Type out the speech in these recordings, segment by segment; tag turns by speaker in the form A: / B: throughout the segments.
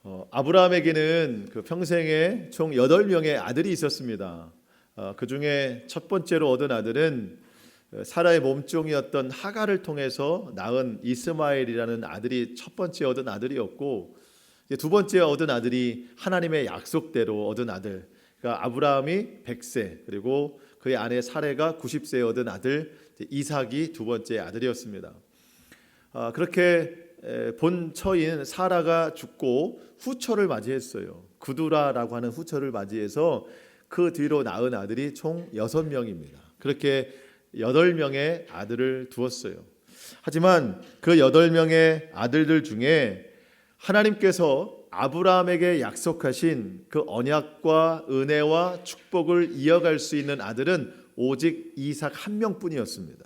A: 아브라함에게는 그 평생에 총 8명의 아들이 있었습니다. 그 중에 첫 번째로 얻은 아들은 사라의 몸종이었던 하갈을 통해서 낳은 이스마엘이라는 아들이 첫 번째 얻은 아들이었고, 두 번째 얻은 아들이 하나님의 약속대로 얻은 아들, 그러니까 아브라함이 100세 그리고 그의 아내 사레가 90세에 얻은 아들 이삭이 두 번째 아들이었습니다. 그렇게 본처인 사라가 죽고 후처를 맞이했어요. 구두라라고 하는 후처를 맞이해서 그 뒤로 낳은 아들이 총 6명입니다. 그렇게 8명의 아들을 두었어요. 하지만 그 8명의 아들들 중에 하나님께서 아브라함에게 약속하신 그 언약과 은혜와 축복을 이어갈 수 있는 아들은 오직 이삭 한 명뿐이었습니다.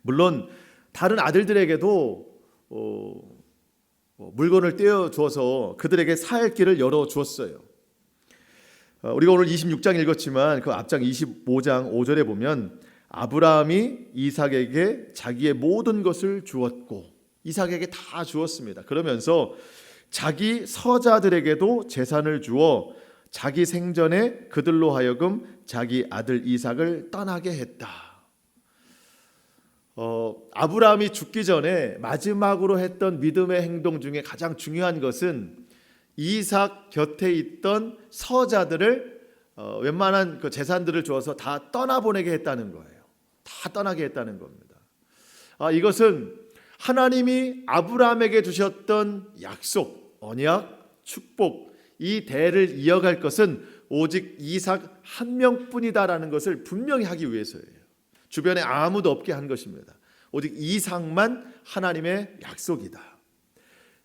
A: 물론 다른 아들들에게도 물건을 떼어 주어서 그들에게 살 길을 열어 주었어요. 우리가 오늘 26장 읽었지만 그 앞장 25장 5절에 보면 아브라함이 이삭에게 자기의 모든 것을 주었고, 이삭에게 다 주었습니다. 그러면서 자기 서자들에게도 재산을 주어 자기 생전에 그들로 하여금 자기 아들 이삭을 떠나게 했다. 아브라함이 죽기 전에 마지막으로 했던 믿음의 행동 중에 가장 중요한 것은 이삭 곁에 있던 서자들을 웬만한 그 재산들을 주어서 다 떠나보내게 했다는 거예요. 다 떠나게 했다는 겁니다. 이것은 하나님이 아브라함에게 주셨던 약속, 언약, 축복, 이 대를 이어갈 것은 오직 이삭 한 명뿐이다라는 것을 분명히 하기 위해서예요. 주변에 아무도 없게 한 것입니다. 오직 이삭만 하나님의 약속이다.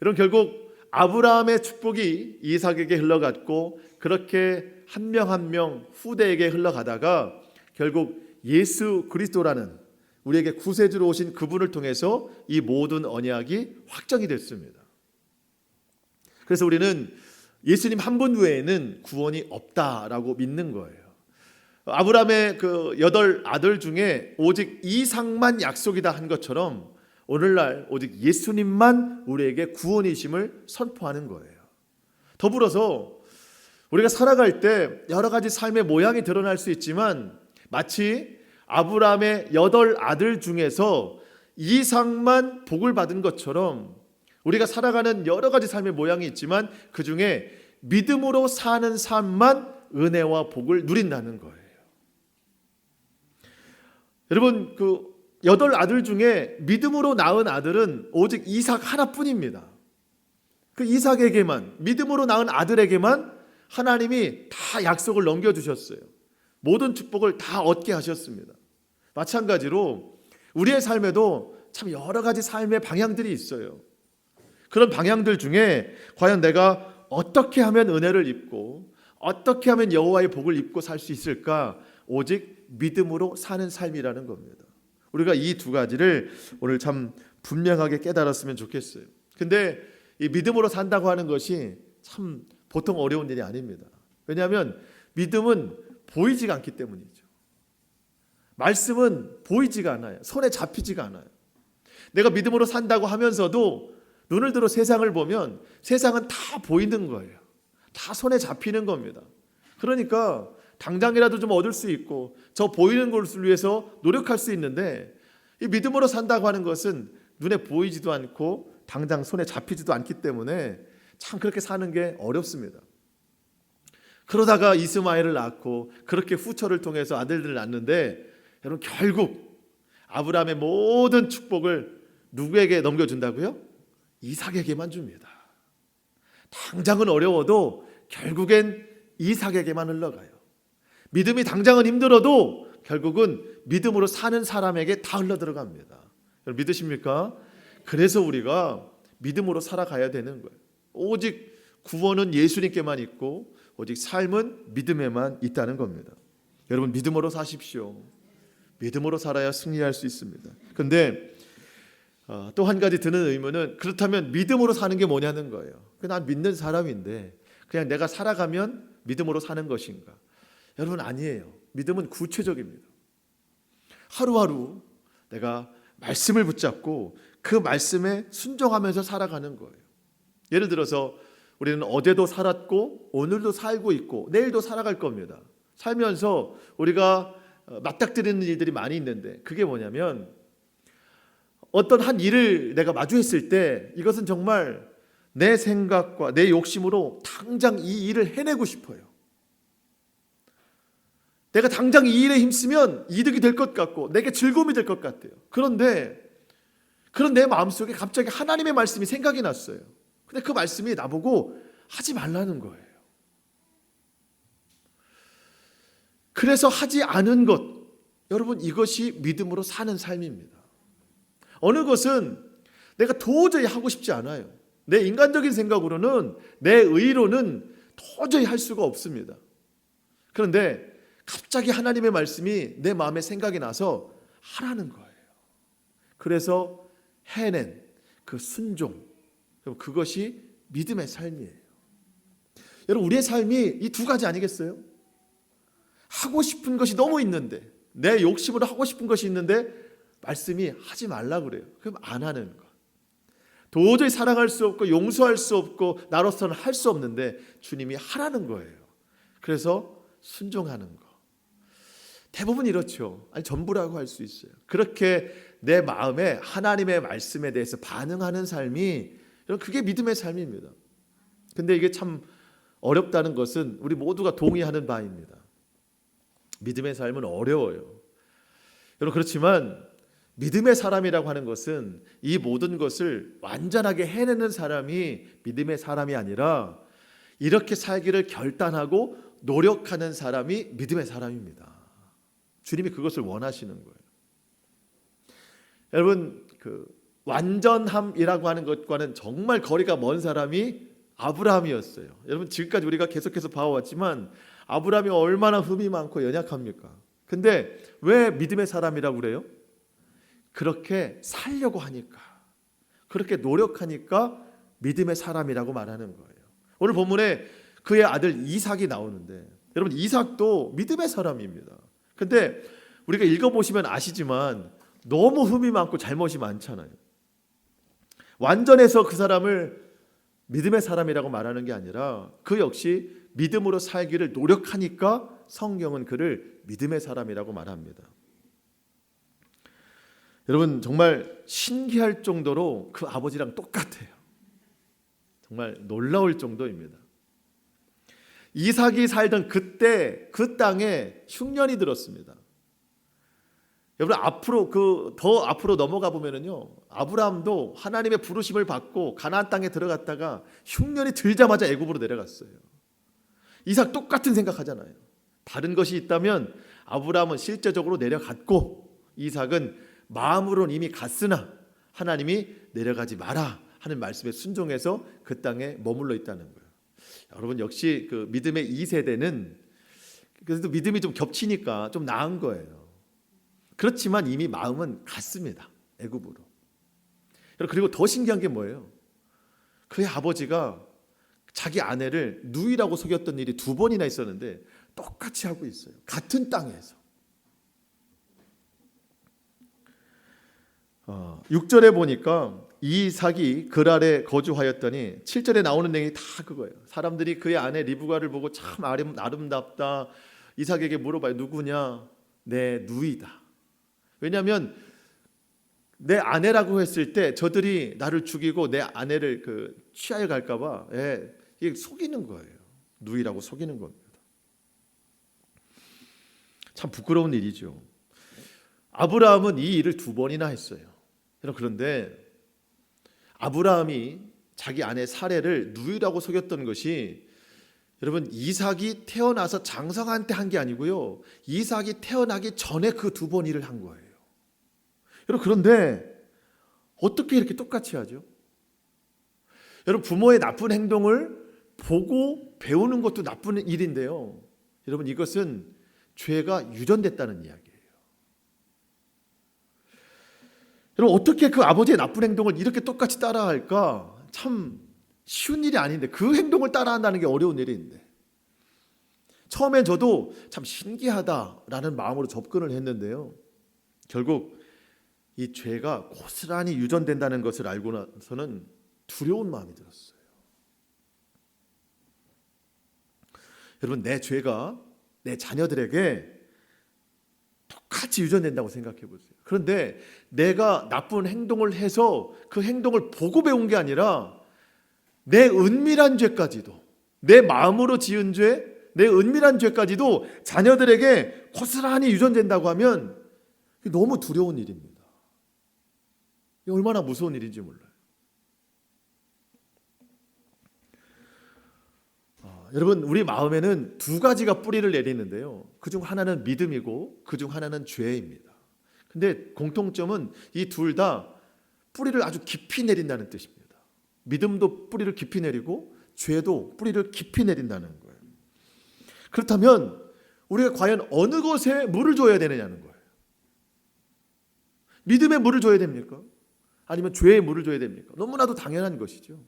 A: 이런 결국 아브라함의 축복이 이삭에게 흘러갔고, 그렇게 한 명 한 명 후대에게 흘러가다가 결국 예수 그리스도라는 우리에게 구세주로 오신 그분을 통해서 이 모든 언약이 확정이 됐습니다. 그래서 우리는 예수님 한 분 외에는 구원이 없다라고 믿는 거예요. 아브라함의 그 8 아들 중에 오직 이삭만 약속이다 한 것처럼 오늘날 오직 예수님만 우리에게 구원이심을 선포하는 거예요. 더불어서 우리가 살아갈 때 여러 가지 삶의 모양이 드러날 수 있지만 마치 아브라함의 8 아들 중에서 이삭만 복을 받은 것처럼 우리가 살아가는 여러 가지 삶의 모양이 있지만 그 중에 믿음으로 사는 삶만 은혜와 복을 누린다는 거예요. 여러분, 그 8 아들 중에 믿음으로 낳은 아들은 오직 이삭 하나뿐입니다. 그 이삭에게만, 믿음으로 낳은 아들에게만 하나님이 다 약속을 넘겨주셨어요. 모든 축복을 다 얻게 하셨습니다. 마찬가지로 우리의 삶에도 참 여러 가지 삶의 방향들이 있어요. 그런 방향들 중에 과연 내가 어떻게 하면 은혜를 입고 어떻게 하면 여호와의 복을 입고 살 수 있을까? 오직 믿음으로 사는 삶이라는 겁니다. 우리가 이 두 가지를 오늘 참 분명하게 깨달았으면 좋겠어요. 근데 이 믿음으로 산다고 하는 것이 참 보통 어려운 일이 아닙니다. 왜냐하면 믿음은 보이지가 않기 때문이죠. 말씀은 보이지가 않아요. 손에 잡히지가 않아요. 내가 믿음으로 산다고 하면서도 눈을 들어 세상을 보면 세상은 다 보이는 거예요. 다 손에 잡히는 겁니다. 그러니까 당장이라도 좀 얻을 수 있고 저 보이는 것을 위해서 노력할 수 있는데, 이 믿음으로 산다고 하는 것은 눈에 보이지도 않고 당장 손에 잡히지도 않기 때문에 참 그렇게 사는 게 어렵습니다. 그러다가 이스마엘을 낳고 그렇게 후처를 통해서 아들들을 낳는데, 여러분 결국 아브라함의 모든 축복을 누구에게 넘겨준다고요? 이삭에게만 줍니다. 당장은 어려워도 결국엔 이삭에게만 흘러가요. 믿음이 당장은 힘들어도 결국은 믿음으로 사는 사람에게 다 흘러들어갑니다. 여러분 믿으십니까? 그래서 우리가 믿음으로 살아가야 되는 거예요. 오직 구원은 예수님께만 있고 오직 삶은 믿음에만 있다는 겁니다. 여러분 믿음으로 사십시오. 믿음으로 살아야 승리할 수 있습니다. 그런데 또 한 가지 드는 의문은, 그렇다면 믿음으로 사는 게 뭐냐는 거예요. 난 믿는 사람인데 그냥 내가 살아가면 믿음으로 사는 것인가? 여러분 아니에요. 믿음은 구체적입니다. 하루하루 내가 말씀을 붙잡고 그 말씀에 순종하면서 살아가는 거예요. 예를 들어서 우리는 어제도 살았고 오늘도 살고 있고 내일도 살아갈 겁니다. 살면서 우리가 맞닥뜨리는 일들이 많이 있는데 그게 뭐냐면 어떤 한 일을 내가 마주했을 때 이것은 정말 내 생각과 내 욕심으로 당장 이 일을 해내고 싶어요. 내가 당장 이 일에 힘쓰면 이득이 될 것 같고 내게 즐거움이 될 것 같아요. 그런데 그런 내 마음속에 갑자기 하나님의 말씀이 생각이 났어요. 근데 그 말씀이 나보고 하지 말라는 거예요. 그래서 하지 않은 것, 여러분 이것이 믿음으로 사는 삶입니다. 어느 것은 내가 도저히 하고 싶지 않아요. 내 인간적인 생각으로는 내 의로는 도저히 할 수가 없습니다. 그런데 갑자기 하나님의 말씀이 내 마음에 생각이 나서 하라는 거예요. 그래서 해낸 그 순종, 그것이 믿음의 삶이에요. 여러분 우리의 삶이 이 두 가지 아니겠어요? 하고 싶은 것이 너무 있는데 내 욕심으로 하고 싶은 것이 있는데 말씀이 하지 말라 그래요. 그럼 안 하는 것. 도저히 사랑할 수 없고 용서할 수 없고 나로서는 할 수 없는데 주님이 하라는 거예요. 그래서 순종하는 것. 대부분 이렇죠. 아니 전부라고 할 수 있어요. 그렇게 내 마음에 하나님의 말씀에 대해서 반응하는 삶이 그게 믿음의 삶입니다. 근데 이게 참 어렵다는 것은 우리 모두가 동의하는 바입니다. 믿음의 삶은 어려워요. 여러분 그렇지만 믿음의 사람이라고 하는 것은 이 모든 것을 완전하게 해내는 사람이 믿음의 사람이 아니라 이렇게 살기를 결단하고 노력하는 사람이 믿음의 사람입니다. 주님이 그것을 원하시는 거예요. 여러분 그 완전함이라고 하는 것과는 정말 거리가 먼 사람이 아브라함이었어요. 여러분 지금까지 우리가 계속해서 봐왔지만 아브라함이 얼마나 흠이 많고 연약합니까? 근데 왜 믿음의 사람이라고 그래요? 그렇게 살려고 하니까, 그렇게 노력하니까 믿음의 사람이라고 말하는 거예요. 오늘 본문에 그의 아들 이삭이 나오는데 여러분 이삭도 믿음의 사람입니다. 근데 우리가 읽어보시면 아시지만 너무 흠이 많고 잘못이 많잖아요. 완전해서 그 사람을 믿음의 사람이라고 말하는 게 아니라 그 역시 믿음으로 살기를 노력하니까 성경은 그를 믿음의 사람이라고 말합니다. 여러분 정말 신기할 정도로 그 아버지랑 똑같아요. 정말 놀라울 정도입니다. 이삭이 살던 그때 그 땅에 흉년이 들었습니다. 여러분 앞으로 더 앞으로 넘어가 보면은요 아브라함도 하나님의 부르심을 받고 가나안 땅에 들어갔다가 흉년이 들자마자 애굽으로 내려갔어요. 이삭 똑같은 생각하잖아요. 다른 것이 있다면 아브라함은 실제적으로 내려갔고 이삭은 마음으로는 이미 갔으나 하나님이 내려가지 마라 하는 말씀에 순종해서 그 땅에 머물러 있다는 거예요. 여러분 역시 그 믿음의 2세대는 그래도 믿음이 좀 겹치니까 좀 나은 거예요. 그렇지만 이미 마음은 갔습니다. 애굽으로. 그리고 더 신기한 게 뭐예요? 그의 아버지가 자기 아내를 누이라고 속였던 일이 2번이나 있었는데 똑같이 하고 있어요. 같은 땅에서. 6절에 보니까 이삭이 그랄에 거주하였더니 7절에 나오는 내용이 다 그거예요. 사람들이 그의 아내 리브가를 보고 참 아름답다. 이삭에게 물어봐요. 누구냐? 내 누이다. 왜냐하면 내 아내라고 했을 때 저들이 나를 죽이고 내 아내를 취하여 갈까 봐 이게 속이는 거예요. 누이라고 속이는 겁니다. 참 부끄러운 일이죠. 아브라함은 이 일을 2번이나 했어요. 그런데 아브라함이 자기 아내 사레를 누이라고 속였던 것이 여러분 이삭이 태어나서 장성한 때 한 게 아니고요. 이삭이 태어나기 전에 그 2번 일을 한 거예요. 여러분 그런데 어떻게 이렇게 똑같이 하죠? 여러분 부모의 나쁜 행동을 보고 배우는 것도 나쁜 일인데요. 여러분 이것은 죄가 유전됐다는 이야기예요. 여러분 어떻게 그 아버지의 나쁜 행동을 이렇게 똑같이 따라할까? 참 쉬운 일이 아닌데 그 행동을 따라한다는 게 어려운 일인데 처음엔 저도 참 신기하다라는 마음으로 접근을 했는데요. 결국 이 죄가 고스란히 유전된다는 것을 알고 나서는 두려운 마음이 들었어요. 여러분, 내 죄가 내 자녀들에게 똑같이 유전된다고 생각해 보세요. 그런데 내가 나쁜 행동을 해서 그 행동을 보고 배운 게 아니라 내 은밀한 죄까지도, 내 마음으로 지은 죄, 내 은밀한 죄까지도 자녀들에게 고스란히 유전된다고 하면 너무 두려운 일입니다. 이게 얼마나 무서운 일인지 몰라요. 여러분, 우리 마음에는 두 가지가 뿌리를 내리는데요. 그중 하나는 믿음이고 그중 하나는 죄입니다. 근데 공통점은 이 둘 다 뿌리를 아주 깊이 내린다는 뜻입니다. 믿음도 뿌리를 깊이 내리고 죄도 뿌리를 깊이 내린다는 거예요. 그렇다면 우리가 과연 어느 것에 물을 줘야 되느냐는 거예요. 믿음에 물을 줘야 됩니까? 아니면 죄에 물을 줘야 됩니까? 너무나도 당연한 것이죠.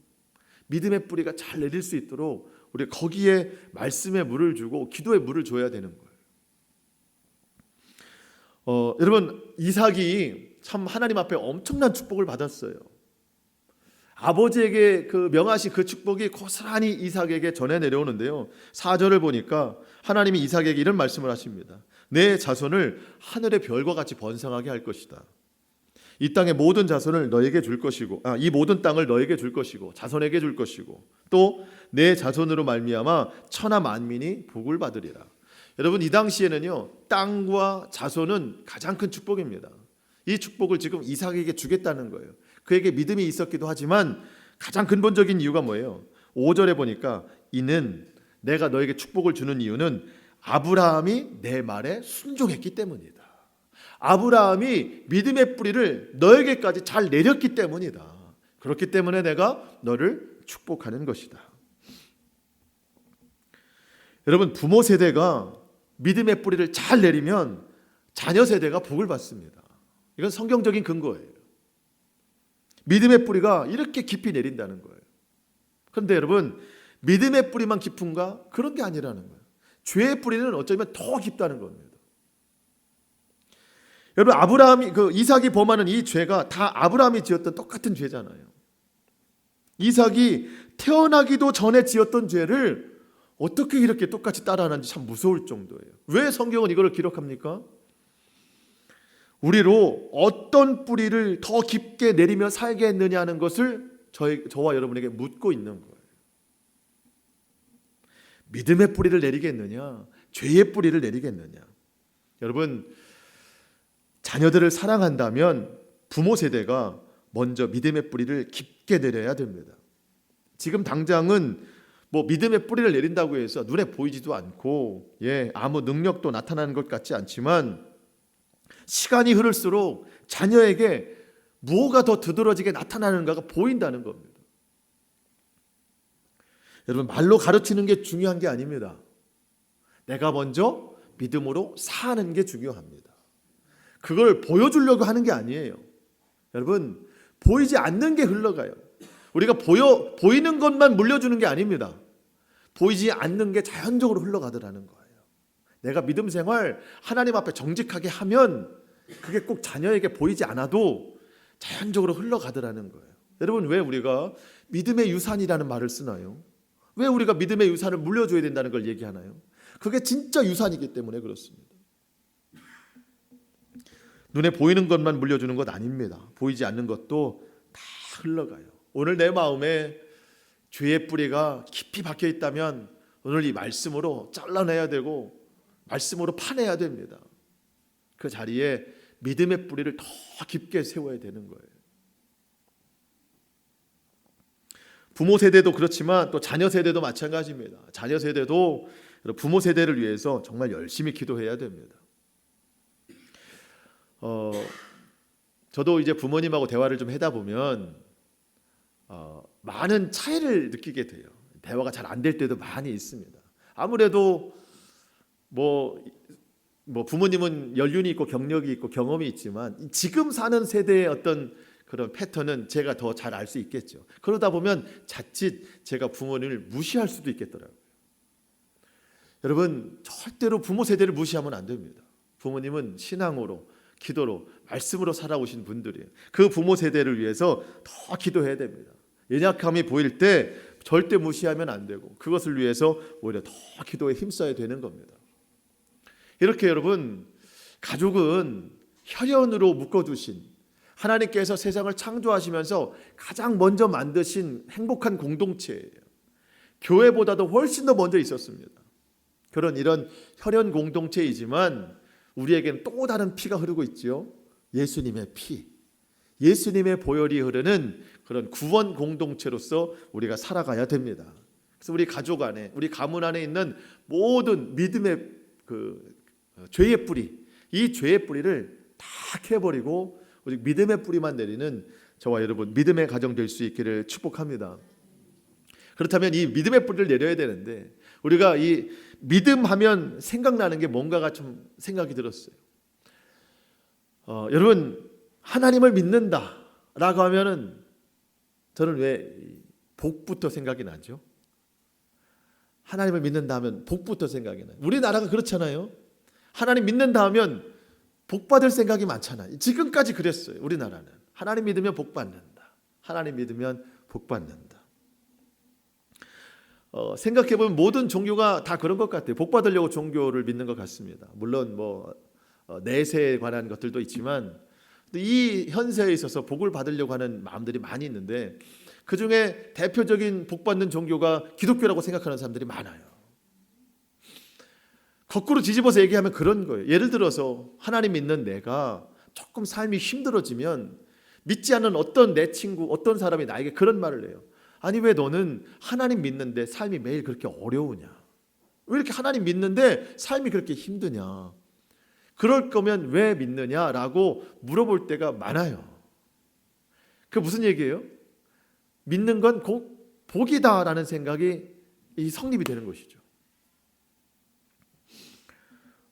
A: 믿음의 뿌리가 잘 내릴 수 있도록 우리 거기에 말씀에 물을 주고 기도에 물을 줘야 되는 거예요. 여러분, 이삭이 참 하나님 앞에 엄청난 축복을 받았어요. 아버지에게 그 명하신 그 축복이 고스란히 이삭에게 전해 내려오는데요. 4절을 보니까 하나님이 이삭에게 이런 말씀을 하십니다. 내 자손을 하늘의 별과 같이 번성하게 할 것이다. 이 땅의 모든 자손을 너에게 줄 것이고, 이 모든 땅을 너에게 줄 것이고, 자손에게 줄 것이고, 또 내 자손으로 말미암아 천하 만민이 복을 받으리라. 여러분, 이 당시에는요, 땅과 자손은 가장 큰 축복입니다. 이 축복을 지금 이삭에게 주겠다는 거예요. 그에게 믿음이 있었기도 하지만 가장 근본적인 이유가 뭐예요? 5절에 보니까 이는 내가 너에게 축복을 주는 이유는 아브라함이 내 말에 순종했기 때문이다. 아브라함이 믿음의 뿌리를 너에게까지 잘 내렸기 때문이다. 그렇기 때문에 내가 너를 축복하는 것이다. 여러분, 부모 세대가 믿음의 뿌리를 잘 내리면 자녀 세대가 복을 받습니다. 이건 성경적인 근거예요. 믿음의 뿌리가 이렇게 깊이 내린다는 거예요. 그런데 여러분, 믿음의 뿌리만 깊은가? 그런 게 아니라는 거예요. 죄의 뿌리는 어쩌면 더 깊다는 겁니다. 여러분, 이삭이 범하는 이 죄가 다 아브라함이 지었던 똑같은 죄잖아요. 이삭이 태어나기도 전에 지었던 죄를 어떻게 이렇게 똑같이 따라하는지 참 무서울 정도예요. 왜 성경은 이걸 기록합니까? 우리로 어떤 뿌리를 더 깊게 내리며 살게 했느냐 하는 것을 저와 여러분에게 묻고 있는 거예요. 믿음의 뿌리를 내리겠느냐, 죄의 뿌리를 내리겠느냐. 여러분, 자녀들을 사랑한다면 부모 세대가 먼저 믿음의 뿌리를 깊게 내려야 됩니다. 지금 당장은 믿음의 뿌리를 내린다고 해서 눈에 보이지도 않고 아무 능력도 나타나는 것 같지 않지만 시간이 흐를수록 자녀에게 무엇가 더 두드러지게 나타나는가가 보인다는 겁니다. 여러분, 말로 가르치는 게 중요한 게 아닙니다. 내가 먼저 믿음으로 사는 게 중요합니다. 그걸 보여주려고 하는 게 아니에요. 여러분, 보이지 않는 게 흘러가요. 우리가 보이는 것만 물려주는 게 아닙니다. 보이지 않는 게 자연적으로 흘러가더라는 거예요. 내가 믿음 생활 하나님 앞에 정직하게 하면 그게 꼭 자녀에게 보이지 않아도 자연적으로 흘러가더라는 거예요. 여러분, 왜 우리가 믿음의 유산이라는 말을 쓰나요? 왜 우리가 믿음의 유산을 물려줘야 된다는 걸 얘기하나요? 그게 진짜 유산이기 때문에 그렇습니다. 눈에 보이는 것만 물려주는 것 아닙니다. 보이지 않는 것도 다 흘러가요. 오늘 내 마음에 죄의 뿌리가 깊이 박혀 있다면 오늘 이 말씀으로 잘라내야 되고 말씀으로 파내야 됩니다. 그 자리에 믿음의 뿌리를 더 깊게 세워야 되는 거예요. 부모 세대도 그렇지만 또 자녀 세대도 마찬가지입니다. 자녀 세대도 부모 세대를 위해서 정말 열심히 기도해야 됩니다. 저도 이제 부모님하고 대화를 좀 하다 보면 많은 차이를 느끼게 돼요. 대화가 잘 안 될 때도 많이 있습니다. 아무래도 부모님은 연륜이 있고 경력이 있고 경험이 있지만 지금 사는 세대의 어떤 그런 패턴은 제가 더 잘 알 수 있겠죠. 그러다 보면 자칫 제가 부모님을 무시할 수도 있겠더라고요. 여러분, 절대로 부모 세대를 무시하면 안 됩니다. 부모님은 신앙으로, 기도로, 말씀으로 살아오신 분들이에요. 그 부모 세대를 위해서 더 기도해야 됩니다. 연약함이 보일 때 절대 무시하면 안 되고 그것을 위해서 오히려 더 기도에 힘써야 되는 겁니다. 이렇게 여러분, 가족은 혈연으로 묶어두신 하나님께서 세상을 창조하시면서 가장 먼저 만드신 행복한 공동체예요. 교회보다도 훨씬 더 먼저 있었습니다. 이런 혈연 공동체이지만 우리에게는 또 다른 피가 흐르고 있지요. 예수님의 피, 예수님의 보혈이 흐르는 그런 구원 공동체로서 우리가 살아가야 됩니다. 그래서 우리 가족 안에, 우리 가문 안에 있는 모든 믿음의 죄의 뿌리, 이 죄의 뿌리를 다 캐버리고 오직 믿음의 뿌리만 내리는 저와 여러분 믿음의 가정 될 수 있기를 축복합니다. 그렇다면 이 믿음의 뿌리를 내려야 되는데, 우리가 이 믿음하면 생각나는 게 뭔가가 좀 생각이 들었어요. 여러분, 하나님을 믿는다라고 하면은 저는 왜 복부터 생각이 나죠? 하나님을 믿는다 하면 복부터 생각이 나요. 우리나라가 그렇잖아요. 하나님 믿는다 하면 복 받을 생각이 많잖아요. 지금까지 그랬어요. 우리나라는 하나님 믿으면 복 받는다. 하나님 믿으면 복 받는다. 생각해보면 모든 종교가 다 그런 것 같아요. 복 받으려고 종교를 믿는 것 같습니다. 물론 내세에 관한 것들도 있지만 이 현세에 있어서 복을 받으려고 하는 마음들이 많이 있는데, 그 중에 대표적인 복 받는 종교가 기독교라고 생각하는 사람들이 많아요. 거꾸로 뒤집어서 얘기하면 그런 거예요. 예를 들어서 하나님 믿는 내가 조금 삶이 힘들어지면 믿지 않는 어떤 내 친구, 어떤 사람이 나에게 그런 말을 해요. 아니, 왜 너는 하나님 믿는데 삶이 매일 그렇게 어려우냐? 왜 이렇게 하나님 믿는데 삶이 그렇게 힘드냐? 그럴 거면 왜 믿느냐라고 물어볼 때가 많아요. 그게 무슨 얘기예요? 믿는 건 곧 복이다라는 생각이 성립이 되는 것이죠.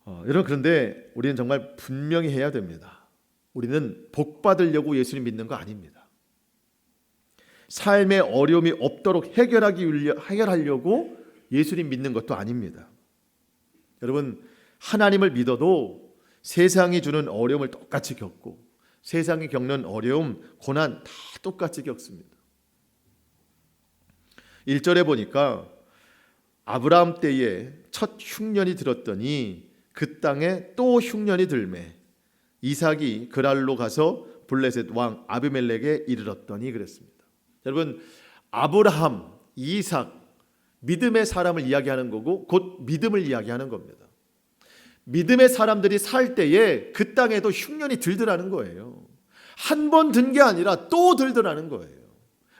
A: 여러분, 그런데 우리는 정말 분명히 해야 됩니다. 우리는 복 받으려고 예수님 믿는 거 아닙니다. 삶의 어려움이 없도록 해결하려고 예수님 믿는 것도 아닙니다. 여러분, 하나님을 믿어도 세상이 주는 어려움을 똑같이 겪고 세상이 겪는 어려움, 고난 다 똑같이 겪습니다. 1절에 보니까 아브라함 때에 첫 흉년이 들었더니 그 땅에 또 흉년이 들매 이삭이 그랄로 가서 블레셋 왕 아비멜렉에 이르렀더니 그랬습니다. 여러분, 아브라함, 이삭, 믿음의 사람을 이야기하는 거고 곧 믿음을 이야기하는 겁니다. 믿음의 사람들이 살 때에 그 땅에도 흉년이 들더라는 거예요. 한 번 든 게 아니라 또 들더라는 거예요.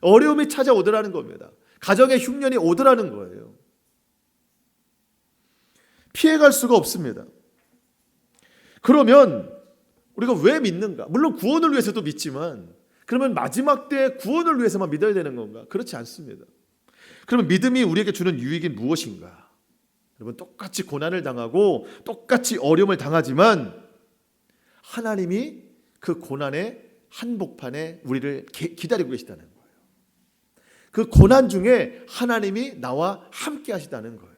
A: 어려움이 찾아오더라는 겁니다. 가정에 흉년이 오더라는 거예요. 피해갈 수가 없습니다. 그러면 우리가 왜 믿는가? 물론 구원을 위해서도 믿지만, 그러면 마지막 때 구원을 위해서만 믿어야 되는 건가? 그렇지 않습니다. 그러면 믿음이 우리에게 주는 유익이 무엇인가? 여러분, 똑같이 고난을 당하고 똑같이 어려움을 당하지만 하나님이 그 고난의 한복판에 우리를 기다리고 계시다는 거예요. 그 고난 중에 하나님이 나와 함께 하시다는 거예요.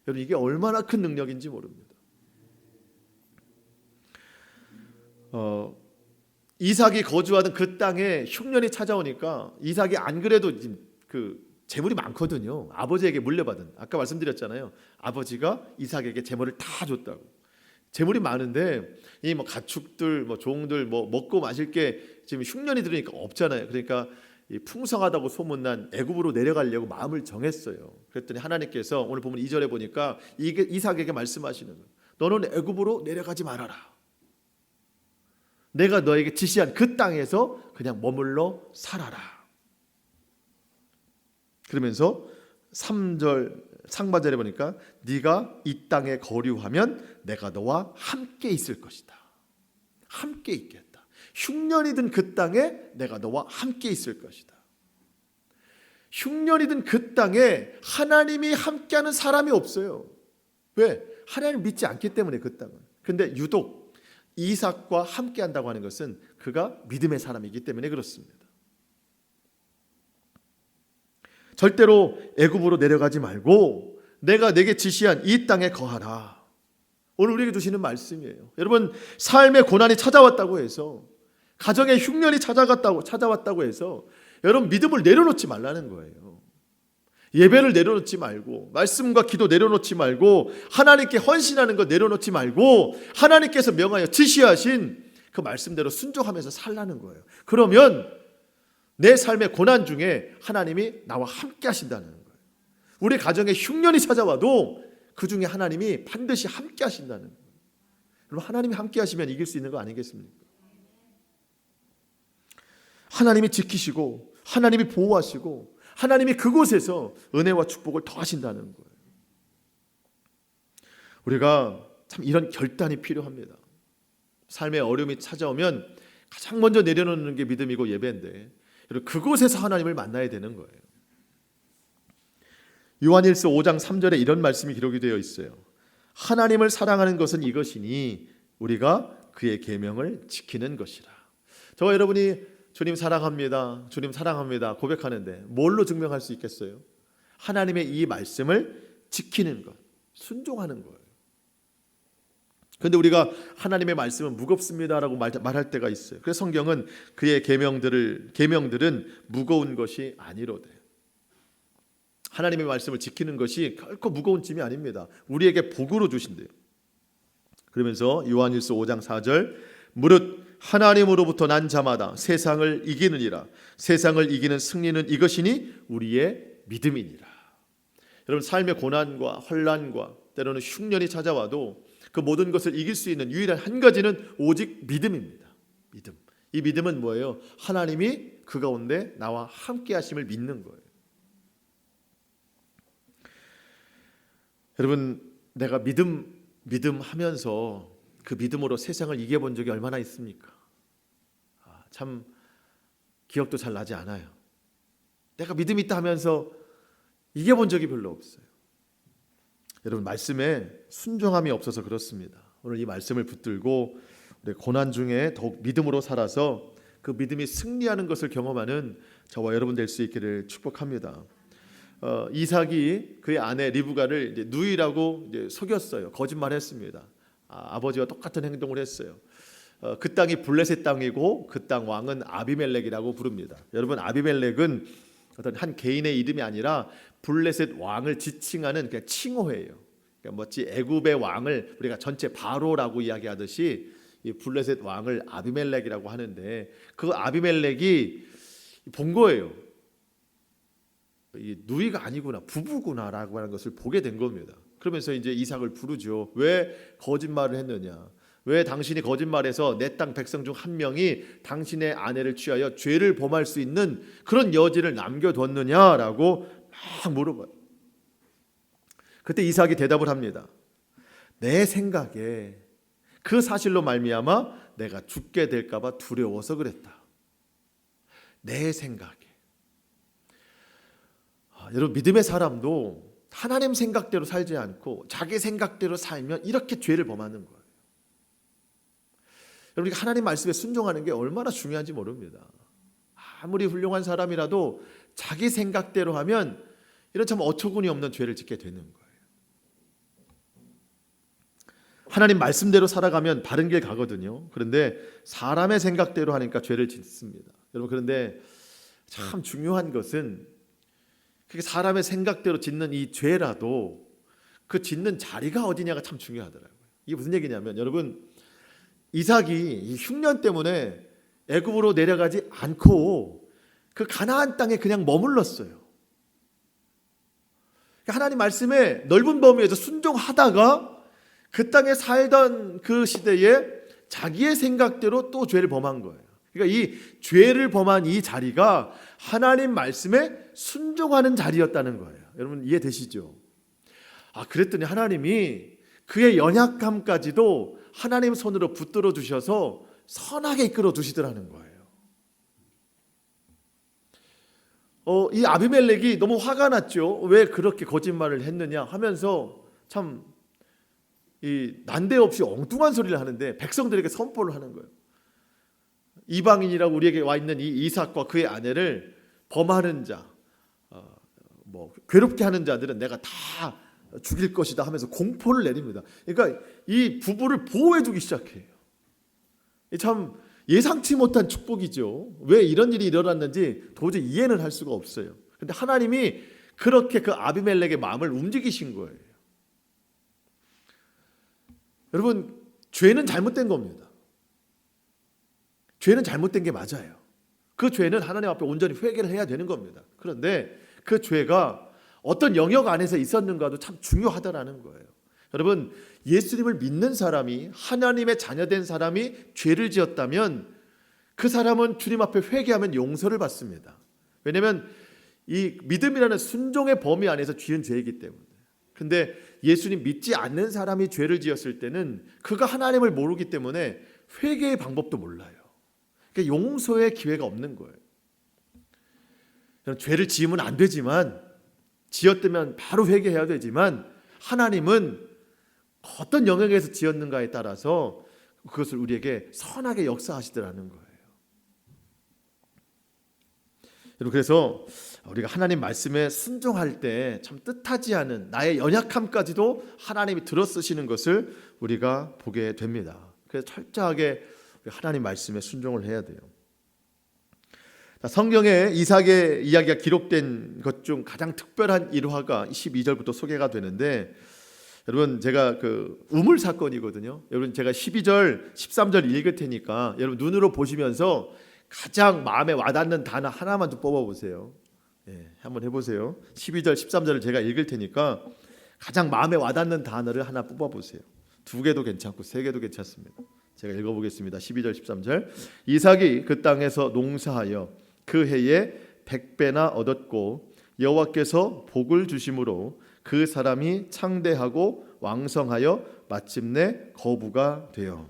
A: 여러분, 이게 얼마나 큰 능력인지 모릅니다. 이삭이 거주하던 그 땅에 흉년이 찾아오니까 이삭이 안 그래도 재물이 많거든요. 아버지에게 물려받은, 아까 말씀드렸잖아요. 아버지가 이삭에게 재물을 다 줬다고. 재물이 많은데 이 가축들, 종들 먹고 마실 게 지금 흉년이 들으니까 없잖아요. 그러니까 이 풍성하다고 소문난 애굽으로 내려가려고 마음을 정했어요. 그랬더니 하나님께서 오늘 보면 2절에 보니까 이삭에게 말씀하시는 거예요. 너는 애굽으로 내려가지 말아라. 내가 너에게 지시한 그 땅에서 그냥 머물러 살아라. 그러면서 3절 상반절에 보니까 네가 이 땅에 거류하면 내가 너와 함께 있을 것이다. 함께 있겠다. 흉년이 든 그 땅에 내가 너와 함께 있을 것이다. 흉년이 든 그 땅에 하나님이 함께하는 사람이 없어요. 왜? 하나님을 믿지 않기 때문에 그 땅은. 그런데 유독 이삭과 함께한다고 하는 것은 그가 믿음의 사람이기 때문에 그렇습니다. 절대로 애굽으로 내려가지 말고 내가 내게 지시한 이 땅에 거하라. 오늘 우리에게 주시는 말씀이에요. 여러분, 삶의 고난이 찾아왔다고 해서, 가정의 흉년이 찾아왔다고 해서 여러분 믿음을 내려놓지 말라는 거예요. 예배를 내려놓지 말고, 말씀과 기도 내려놓지 말고, 하나님께 헌신하는 것 내려놓지 말고, 하나님께서 명하여 지시하신 그 말씀대로 순종하면서 살라는 거예요. 그러면 내 삶의 고난 중에 하나님이 나와 함께 하신다는 거예요. 우리 가정에 흉년이 찾아와도 그 중에 하나님이 반드시 함께 하신다는 거예요. 여러분, 하나님이 함께 하시면 이길 수 있는 거 아니겠습니까? 하나님이 지키시고 하나님이 보호하시고 하나님이 그곳에서 은혜와 축복을 더하신다는 거예요. 우리가 참 이런 결단이 필요합니다. 삶의 어려움이 찾아오면 가장 먼저 내려놓는 게 믿음이고 예배인데, 그곳에서 하나님을 만나야 되는 거예요. 요한일서 5장 3절에 이런 말씀이 기록이 되어 있어요. 하나님을 사랑하는 것은 이것이니 우리가 그의 계명을 지키는 것이라. 저와 여러분이 주님 사랑합니다, 주님 사랑합니다 고백하는데 뭘로 증명할 수 있겠어요? 하나님의 이 말씀을 지키는 것, 순종하는 거예요. 그런데 우리가 하나님의 말씀은 무겁습니다라고 말할 때가 있어요. 그래서 성경은 그의 계명들은 무거운 것이 아니로되. 하나님의 말씀을 지키는 것이 결코 무거운 짐이 아닙니다. 우리에게 복으로 주신대요. 그러면서 요한일서 5장 4절, 무릇 하나님으로부터 난 자마다 세상을 이기느니라. 세상을 이기는 승리는 이것이니 우리의 믿음이니라. 여러분, 삶의 고난과 혼란과 때로는 흉년이 찾아와도 그 모든 것을 이길 수 있는 유일한 한 가지는 오직 믿음입니다. 믿음. 이 믿음은 뭐예요? 하나님이 그 가운데 나와 함께 하심을 믿는 거예요. 여러분, 내가 믿음 하면서 그 믿음으로 세상을 이겨본 적이 얼마나 있습니까? 참 기억도 잘 나지 않아요. 내가 믿음 있다 하면서 이겨본 적이 별로 없어요. 여러분, 말씀에 순종함이 없어서 그렇습니다. 오늘 이 말씀을 붙들고 우리 고난 중에 더욱 믿음으로 살아서 그 믿음이 승리하는 것을 경험하는 저와 여러분 될 수 있기를 축복합니다. 이삭이 그의 아내 리브가를 이제 누이라고 이제 속였어요. 거짓말했습니다. 아버지와 똑같은 행동을 했어요. 그 땅이 블레셋 땅이고 그 땅 왕은 아비멜렉이라고 부릅니다. 여러분, 아비멜렉은 어떤 한 개인의 이름이 아니라 블레셋 왕을 지칭하는 그냥 칭호예요. 그러니까 마치 애굽의 왕을 우리가 전체 바로라고 이야기하듯이 이 블레셋 왕을 아비멜렉이라고 하는데, 그 아비멜렉이 본 거예요. 이 누이가 아니구나, 부부구나라고 하는 것을 보게 된 겁니다. 그러면서 이제 이삭을 부르죠. 왜 거짓말을 했느냐? 왜 당신이 거짓말해서 내 땅 백성 중 한 명이 당신의 아내를 취하여 죄를 범할 수 있는 그런 여지를 남겨뒀느냐라고 막 물어봐요. 그때 이삭이 대답을 합니다. 내 생각에 그 사실로 말미암아 내가 죽게 될까 봐 두려워서 그랬다. 내 생각에. 여러분, 믿음의 사람도 하나님 생각대로 살지 않고 자기 생각대로 살면 이렇게 죄를 범하는 거예요. 여러분, 하나님 말씀에 순종하는 게 얼마나 중요한지 모릅니다. 아무리 훌륭한 사람이라도 자기 생각대로 하면 이런 참 어처구니 없는 죄를 짓게 되는 거예요. 하나님 말씀대로 살아가면 바른 길 가거든요. 그런데 사람의 생각대로 하니까 죄를 짓습니다. 여러분, 그런데 참 중요한 것은 그게 사람의 생각대로 짓는 이 죄라도 그 짓는 자리가 어디냐가 참 중요하더라고요. 이게 무슨 얘기냐면, 여러분, 이삭이 이 흉년 때문에 애굽으로 내려가지 않고 그 가나안 땅에 그냥 머물렀어요. 하나님 말씀에 넓은 범위에서 순종하다가 그 땅에 살던 그 시대에 자기의 생각대로 또 죄를 범한 거예요. 그러니까 이 죄를 범한 이 자리가 하나님 말씀에 순종하는 자리였다는 거예요. 여러분, 이해되시죠? 그랬더니 하나님이 그의 연약함까지도 하나님 손으로 붙들어 주셔서 선하게 이끌어 두시더라는 거예요. 이 아비멜렉이 너무 화가 났죠. 왜 그렇게 거짓말을 했느냐 하면서 참 난데없이 엉뚱한 소리를 하는데 백성들에게 선포를 하는 거예요. 이방인이라고 우리에게 와 있는 이 이삭과 그의 아내를 범하는 자, 괴롭게 하는 자들은 내가 다 죽일 것이다 하면서 공포를 내립니다. 그러니까 이 부부를 보호해주기 시작해요. 참 예상치 못한 축복이죠. 왜 이런 일이 일어났는지 도저히 이해는 할 수가 없어요. 그런데 하나님이 그렇게 그 아비멜렉의 마음을 움직이신 거예요. 여러분, 죄는 잘못된 겁니다. 죄는 잘못된 게 맞아요. 그 죄는 하나님 앞에 온전히 회개를 해야 되는 겁니다. 그런데 그 죄가 어떤 영역 안에서 있었는가도 참 중요하다라는 거예요. 여러분, 예수님을 믿는 사람이, 하나님의 자녀된 사람이 죄를 지었다면 그 사람은 주님 앞에 회개하면 용서를 받습니다. 왜냐하면 이 믿음이라는 순종의 범위 안에서 지은 죄이기 때문에. 근데 예수님 믿지 않는 사람이 죄를 지었을 때는 그가 하나님을 모르기 때문에 회개의 방법도 몰라요. 그러니까 용서의 기회가 없는 거예요. 죄를 지으면 안 되지만, 지었다면 바로 회개해야 되지만, 하나님은 어떤 영역에서 지었는가에 따라서 그것을 우리에게 선하게 역사하시더라는 거예요. 여러분, 그래서 우리가 하나님 말씀에 순종할 때 참 뜻하지 않은 나의 연약함까지도 하나님이 들어쓰시는 것을 우리가 보게 됩니다. 그래서 철저하게 하나님 말씀에 순종을 해야 돼요. 성경에 이삭의 이야기가 기록된 것 중 가장 특별한 일화가 12절부터 소개가 되는데, 여러분, 제가 그 우물 사건이거든요. 여러분, 제가 12절, 13절 읽을 테니까 여러분 눈으로 보시면서 가장 마음에 와닿는 단어 하나만 좀 뽑아보세요. 한번 해보세요. 12절, 13절을 제가 읽을 테니까 가장 마음에 와닿는 단어를 하나 뽑아보세요. 2개도 괜찮고 3개도 괜찮습니다. 제가 읽어보겠습니다. 12절, 13절. 이삭이 그 땅에서 농사하여 그 해에 100배나 얻었고 여호와께서 복을 주심으로 그 사람이 창대하고 왕성하여 마침내 거부가 되어.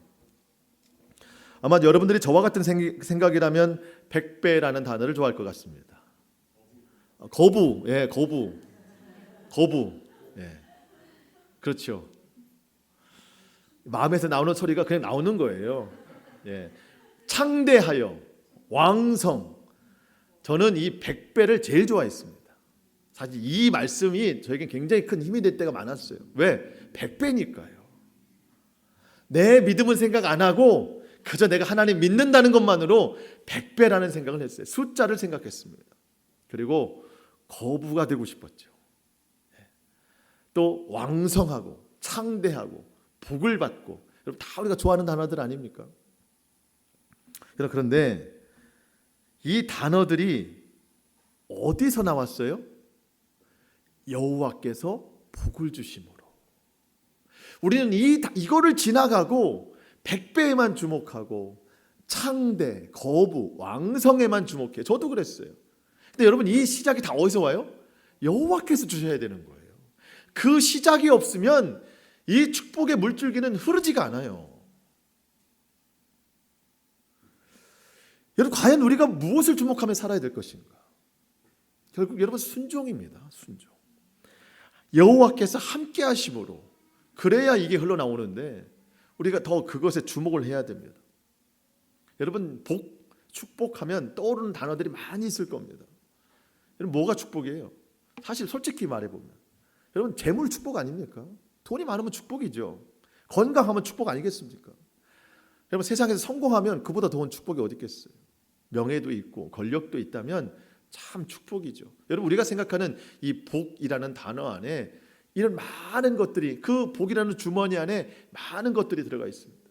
A: 아마 여러분들이 저와 같은 생각이라면 100배라는 단어를 좋아할 것 같습니다. 거부, 거부, 그렇죠. 마음에서 나오는 소리가 그냥 나오는 거예요. 창대하여, 왕성. 저는 이 100배를 제일 좋아했습니다. 사실 이 말씀이 저에게 굉장히 큰 힘이 될 때가 많았어요. 왜? 100배니까요. 내 믿음은 생각 안 하고 그저 내가 하나님 믿는다는 것만으로 100배라는 생각을 했어요. 숫자를 생각했습니다. 그리고 거부가 되고 싶었죠. 또 왕성하고 창대하고 복을 받고, 여러분 다 우리가 좋아하는 단어들 아닙니까? 그런데 이 단어들이 어디서 나왔어요? 여호와께서 복을 주심으로. 우리는 이거를 지나가고 100배에만 주목하고 창대, 거부, 왕성에만 주목해요. 저도 그랬어요. 근데 여러분, 이 시작이 다 어디서 와요? 여호와께서 주셔야 되는 거예요. 그 시작이 없으면 이 축복의 물줄기는 흐르지가 않아요. 여러분, 과연 우리가 무엇을 주목하며 살아야 될 것인가? 결국 여러분, 순종입니다. 순종. 여호와께서 함께 하심으로, 그래야 이게 흘러나오는데 우리가 더 그것에 주목을 해야 됩니다. 여러분, 복, 축복하면 떠오르는 단어들이 많이 있을 겁니다. 여러분, 뭐가 축복이에요? 사실 솔직히 말해보면 여러분, 재물 축복 아닙니까? 돈이 많으면 축복이죠. 건강하면 축복 아니겠습니까? 여러분, 세상에서 성공하면 그보다 더운 축복이 어디 있겠어요? 명예도 있고 권력도 있다면 참 축복이죠. 여러분, 우리가 생각하는 이 복이라는 단어 안에 이런 많은 것들이, 그 복이라는 주머니 안에 많은 것들이 들어가 있습니다.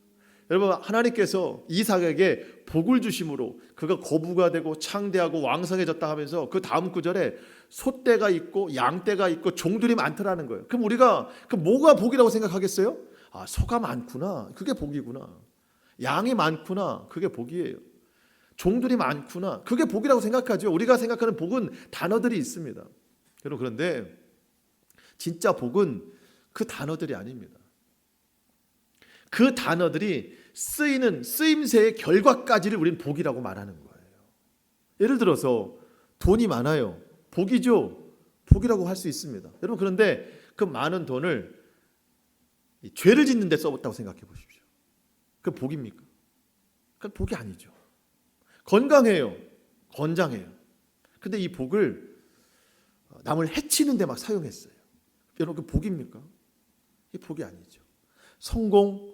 A: 여러분, 하나님께서 이삭에게 복을 주심으로 그가 거부가 되고 창대하고 왕성해졌다 하면서 그 다음 구절에 소떼가 있고 양떼가 있고 종들이 많더라는 거예요. 그럼 우리가 그 뭐가 복이라고 생각하겠어요? 아, 소가 많구나, 그게 복이구나. 양이 많구나, 그게 복이에요. 종들이 많구나, 그게 복이라고 생각하죠. 우리가 생각하는 복은 단어들이 있습니다. 여러분, 그런데 진짜 복은 그 단어들이 아닙니다. 그 단어들이 쓰이는 쓰임새의 결과까지를 우리는 복이라고 말하는 거예요. 예를 들어서 돈이 많아요. 복이죠. 복이라고 할 수 있습니다. 여러분, 그런데 그 많은 돈을 죄를 짓는 데 써봤다고 생각해 보십시오. 그 복입니까? 그 복이 아니죠. 건강해요. 건장해요. 근데 이 복을 남을 해치는 데 막 사용했어요. 여러분, 그 복입니까? 이 복이 아니죠. 성공,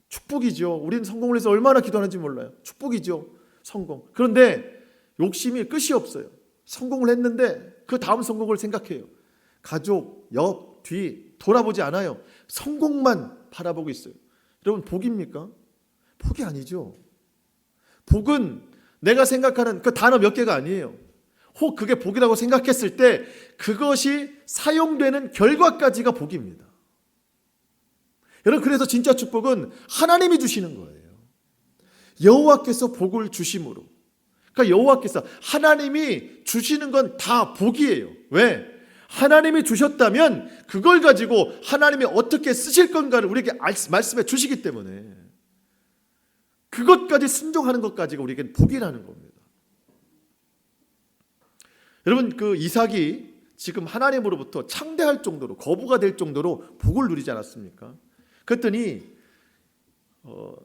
A: 축복이죠. 우리는 성공을 해서 얼마나 기도하는지 몰라요. 축복이죠. 성공. 그런데 욕심이 끝이 없어요. 성공을 했는데 그 다음 성공을 생각해요. 가족, 옆, 뒤 돌아보지 않아요. 성공만 바라보고 있어요. 여러분, 복입니까? 복이 아니죠. 복은 내가 생각하는 그 단어 몇 개가 아니에요. 혹 그게 복이라고 생각했을 때 그것이 사용되는 결과까지가 복입니다. 여러분, 그래서 진짜 축복은 하나님이 주시는 거예요. 여호와께서 복을 주심으로. 그러니까 여호와께서, 하나님이 주시는 건 다 복이에요. 왜? 하나님이 주셨다면 그걸 가지고 하나님이 어떻게 쓰실 건가를 우리에게 말씀해 주시기 때문에 그것까지 순종하는 것까지가 우리에겐 복이라는 겁니다. 여러분, 그 이삭이 지금 하나님으로부터 창대할 정도로, 거부가 될 정도로 복을 누리지 않았습니까? 그랬더니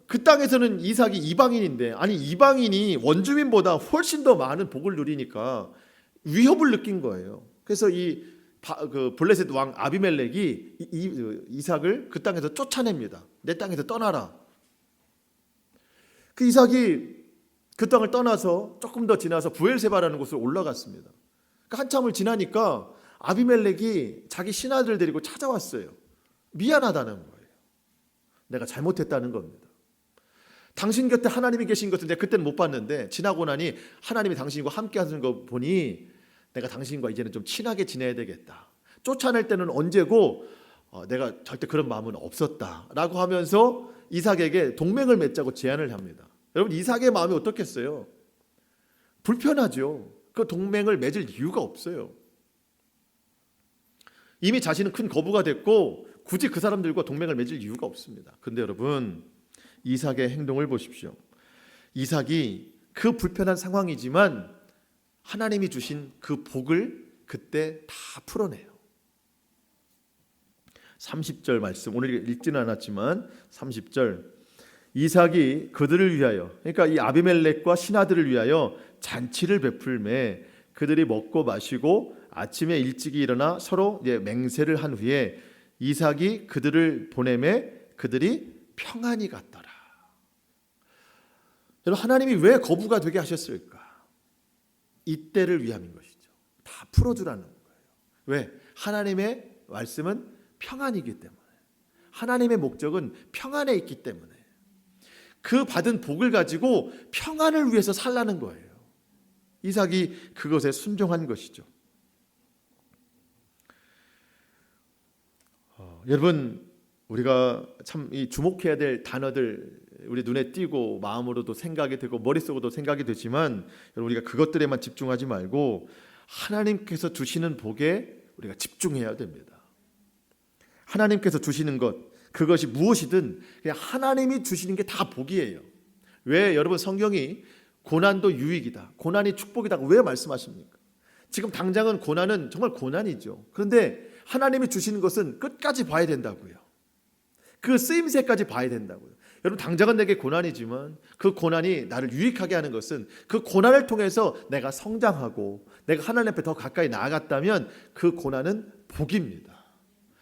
A: 그 땅에서는 이삭이 이방인인데, 아니 이방인이 원주민보다 훨씬 더 많은 복을 누리니까 위협을 느낀 거예요. 그래서 그 블레셋 왕 아비멜렉이 이삭을 그 땅에서 쫓아냅니다. 내 땅에서 떠나라. 그 이삭이 그 땅을 떠나서 조금 더 지나서 부엘세바라는 곳으로 올라갔습니다. 그러니까 한참을 지나니까 아비멜렉이 자기 신하들 데리고 찾아왔어요. 미안하다는 거예요. 내가 잘못했다는 겁니다. 당신 곁에 하나님이 계신 것은 내가 그때는 못 봤는데 지나고 나니 하나님이 당신과 함께 하는 거 보니 내가 당신과 이제는 좀 친하게 지내야 되겠다. 쫓아낼 때는 언제고 내가 절대 그런 마음은 없었다라고 하면서 이삭에게 동맹을 맺자고 제안을 합니다. 여러분, 이삭의 마음이 어떻겠어요? 불편하죠. 그 동맹을 맺을 이유가 없어요. 이미 자신은 큰 거부가 됐고 굳이 그 사람들과 동맹을 맺을 이유가 없습니다. 근데 여러분, 이삭의 행동을 보십시오. 이삭이 그 불편한 상황이지만 하나님이 주신 그 복을 그때 다 풀어내요. 30절 말씀, 오늘 읽지는 않았지만 30절, 이삭이 그들을 위하여, 그러니까 이 아비멜렉과 신하들을 위하여 잔치를 베풀매 그들이 먹고 마시고 아침에 일찍이 일어나 서로 맹세를 한 후에 이삭이 그들을 보내매 그들이 평안히 갔더라. 여러분, 하나님이 왜 거부가 되게 하셨을까? 이때를 위함인 것이죠. 다 풀어주라는 거예요. 왜? 하나님의 말씀은 평안이기 때문에, 하나님의 목적은 평안에 있기 때문에 그 받은 복을 가지고 평안을 위해서 살라는 거예요. 이삭이 그것에 순종한 것이죠. 여러분, 우리가 참 이 주목해야 될 단어들 우리 눈에 띄고 마음으로도 생각이 되고 머릿속으로도 생각이 되지만, 여러분, 우리가 그것들에만 집중하지 말고 하나님께서 주시는 복에 우리가 집중해야 됩니다. 하나님께서 주시는 것, 그것이 무엇이든 그냥 하나님이 주시는 게 다 복이에요. 왜 여러분, 성경이 고난도 유익이다, 고난이 축복이다 왜 말씀하십니까? 지금 당장은 고난은 정말 고난이죠. 그런데 하나님이 주시는 것은 끝까지 봐야 된다고요. 그 쓰임새까지 봐야 된다고요. 여러분, 당장은 내게 고난이지만 그 고난이 나를 유익하게 하는 것은 그 고난을 통해서 내가 성장하고 내가 하나님 앞에 더 가까이 나아갔다면 그 고난은 복입니다.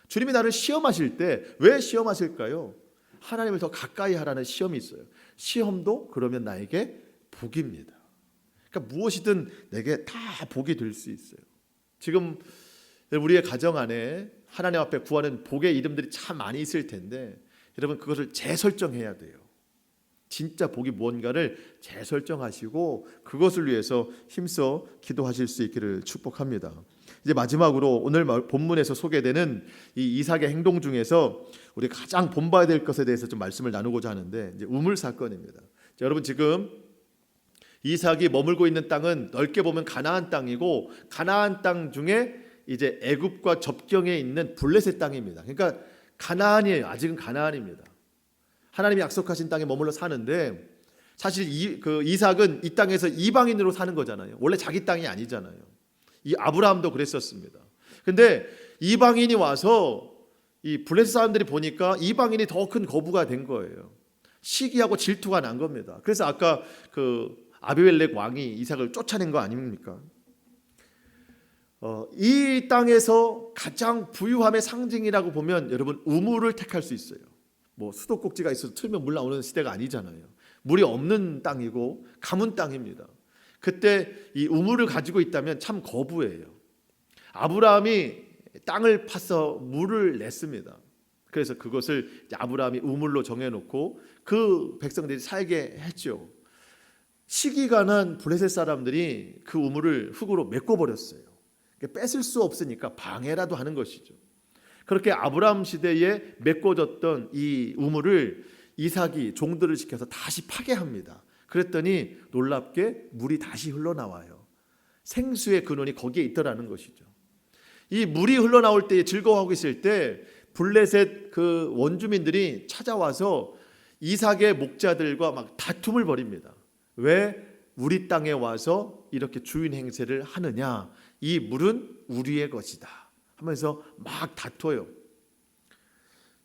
A: 주님이 나를 시험하실 때 왜 시험하실까요? 하나님을 더 가까이 하라는 시험이 있어요. 시험도 그러면 나에게 복입니다. 그러니까 무엇이든 내게 다 복이 될 수 있어요. 지금 우리의 가정 안에 하나님 앞에 구하는 복의 이름들이 참 많이 있을 텐데, 여러분, 그것을 재설정해야 돼요. 진짜 복이 무언가를 재설정하시고 그것을 위해서 힘써 기도하실 수 있기를 축복합니다. 이제 마지막으로 오늘 본문에서 소개되는 이 이삭의 행동 중에서 우리가 가장 본봐야 될 것에 대해서 좀 말씀을 나누고자 하는데, 이제 우물 사건입니다. 자, 여러분, 지금 이삭이 머물고 있는 땅은 넓게 보면 가나안 땅이고, 가나안 땅 중에 이제 애굽과 접경에 있는 블레셋 땅입니다. 그러니까 가나안이에요. 아직은 가나안입니다. 하나님이 약속하신 땅에 머물러 사는데, 사실 이삭은 이 땅에서 이방인으로 사는 거잖아요. 원래 자기 땅이 아니잖아요. 이 아브라함도 그랬었습니다. 근데 이방인이 와서 이 블레셋 사람들이 보니까 이방인이 더 큰 거부가 된 거예요. 시기하고 질투가 난 겁니다. 그래서 아까 그 아비멜렉 왕이 이삭을 쫓아낸 거 아닙니까? 이 땅에서 가장 부유함의 상징이라고 보면 여러분, 우물을 택할 수 있어요. 뭐 수도꼭지가 있어서 틀면 물 나오는 시대가 아니잖아요. 물이 없는 땅이고 가문 땅입니다. 그때 이 우물을 가지고 있다면 참 거부예요. 아브라함이 땅을 파서 물을 냈습니다. 그래서 그것을 아브라함이 우물로 정해놓고 그 백성들이 살게 했죠. 시기가 난 블레셋 사람들이 그 우물을 흙으로 메꿔버렸어요. 뺏을 수 없으니까 방해라도 하는 것이죠. 그렇게 아브라함 시대에 메꿔졌던 이 우물을 이삭이 종들을 시켜서 다시 파괴합니다. 그랬더니 놀랍게 물이 다시 흘러나와요. 생수의 근원이 거기에 있더라는 것이죠. 이 물이 흘러나올 때 즐거워하고 있을 때 블레셋 그 원주민들이 찾아와서 이삭의 목자들과 막 다툼을 벌입니다. 왜 우리 땅에 와서 이렇게 주인 행세를 하느냐? 이 물은 우리의 것이다 하면서 막 다퉈요.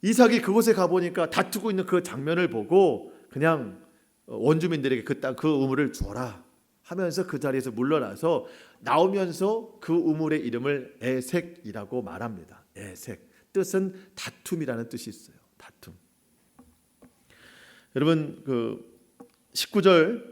A: 이삭이 그곳에 가보니까 다투고 있는 그 장면을 보고 그냥 원주민들에게 그 우물을 주어라 하면서 그 자리에서 물러나서 나오면서 그 우물의 이름을 에색이라고 말합니다. 에색, 뜻은 다툼이라는 뜻이 있어요. 다툼. 여러분, 그 19절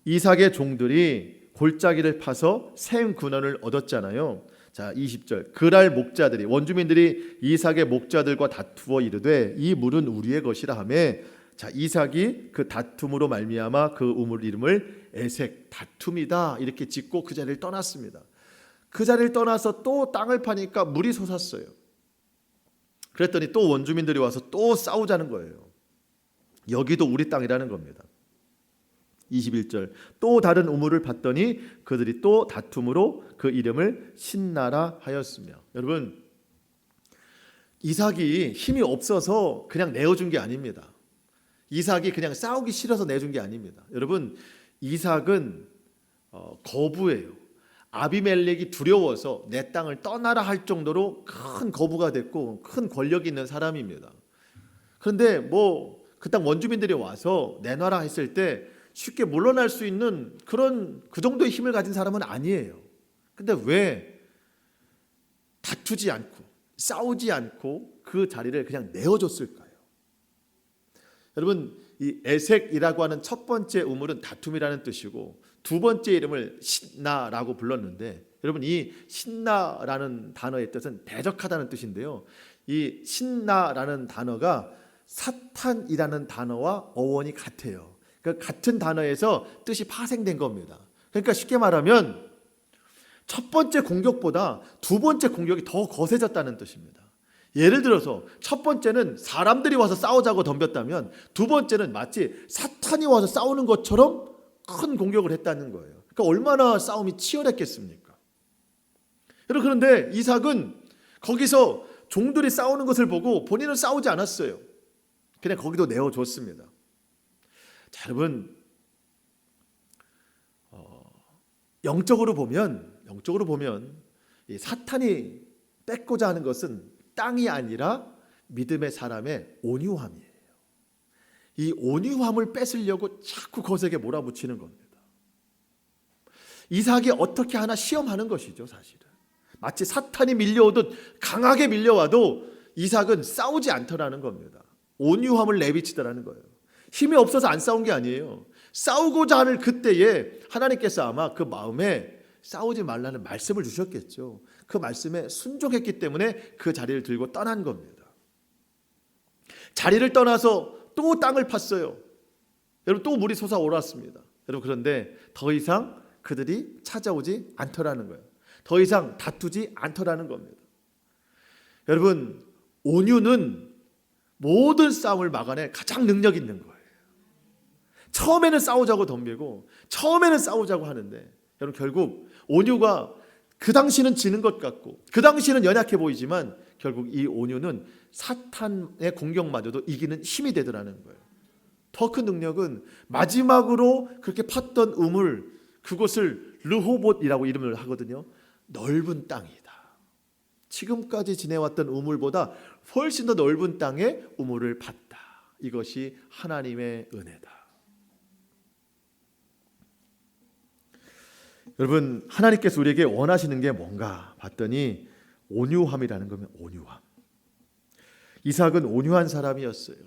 A: 이삭의 종들이 골짜기를 파서 샘 근원을 얻었잖아요. 자, 20절 그랄 목자들이 원주민들이 이삭의 목자들과 다투어 이르되 이 물은 우리의 것이라 하매 자, 이삭이 그 다툼으로 말미암아 그 우물 이름을 에색, 다툼이다 이렇게 짓고 그 자리를 떠났습니다. 그 자리를 떠나서 또 땅을 파니까 물이 솟았어요. 그랬더니 또 원주민들이 와서 또 싸우자는 거예요. 여기도 우리 땅이라는 겁니다. 21절 또 다른 우물을 봤더니 그들이 또 다툼으로 그 이름을 신나라 하였으며. 여러분, 이삭이 힘이 없어서 그냥 내어준 게 아닙니다. 이삭이 그냥 싸우기 싫어서 내준 게 아닙니다. 여러분, 이삭은 거부예요. 아비멜렉이 두려워서 내 땅을 떠나라 할 정도로 큰 거부가 됐고 큰 권력이 있는 사람입니다. 그런데 뭐 그 땅 원주민들이 와서 내놔라 했을 때 쉽게 물러날 수 있는 그 정도의 힘을 가진 사람은 아니에요. 근데 왜 다투지 않고 싸우지 않고 그 자리를 그냥 내어줬을까요? 여러분, 이 에색이라고 하는 첫 번째 우물은 다툼이라는 뜻이고 두 번째 이름을 신나라고 불렀는데, 여러분, 이 신나라는 단어의 뜻은 대적하다는 뜻인데요. 이 신나라는 단어가 사탄이라는 단어와 어원이 같아요. 그 같은 단어에서 뜻이 파생된 겁니다. 그러니까 쉽게 말하면 첫 번째 공격보다 두 번째 공격이 더 거세졌다는 뜻입니다. 예를 들어서 첫 번째는 사람들이 와서 싸우자고 덤볐다면 두 번째는 마치 사탄이 와서 싸우는 것처럼 큰 공격을 했다는 거예요. 그러니까 얼마나 싸움이 치열했겠습니까? 여러분, 그런데 이삭은 거기서 종들이 싸우는 것을 보고 본인은 싸우지 않았어요. 그냥 거기도 내어줬습니다. 자, 여러분, 영적으로 보면 이 사탄이 뺏고자 하는 것은 땅이 아니라 믿음의 사람의 온유함이에요. 이 온유함을 뺏으려고 자꾸 거세게 몰아붙이는 겁니다. 이삭이 어떻게 하나 시험하는 것이죠, 사실은. 마치 사탄이 밀려오듯 강하게 밀려와도 이삭은 싸우지 않더라는 겁니다. 온유함을 내비치더라는 거예요. 힘이 없어서 안 싸운 게 아니에요. 싸우고자 하는 그때에 하나님께서 아마 그 마음에 싸우지 말라는 말씀을 주셨겠죠. 그 말씀에 순종했기 때문에 그 자리를 들고 떠난 겁니다. 자리를 떠나서 또 땅을 팠어요. 여러분, 또 물이 솟아올랐습니다. 여러분, 그런데 더 이상 그들이 찾아오지 않더라는 거예요. 더 이상 다투지 않더라는 겁니다. 여러분, 온유는 모든 싸움을 막아내 가장 능력 있는 거예요. 처음에는 싸우자고 덤비고 처음에는 싸우자고 하는데, 여러분, 결국 온유가 그 당시는 지는 것 같고 그 당시는 연약해 보이지만 결국 이 온유는 사탄의 공격마저도 이기는 힘이 되더라는 거예요. 더 큰 능력은 마지막으로 그렇게 팠던 우물, 그곳을 르호봇이라고 이름을 하거든요. 넓은 땅이다. 지금까지 지내왔던 우물보다 훨씬 더 넓은 땅에 우물을 팠다. 이것이 하나님의 은혜다. 여러분, 하나님께서 우리에게 원하시는 게 뭔가 봤더니 온유함이라는 거면 온유함. 이삭은 온유한 사람이었어요.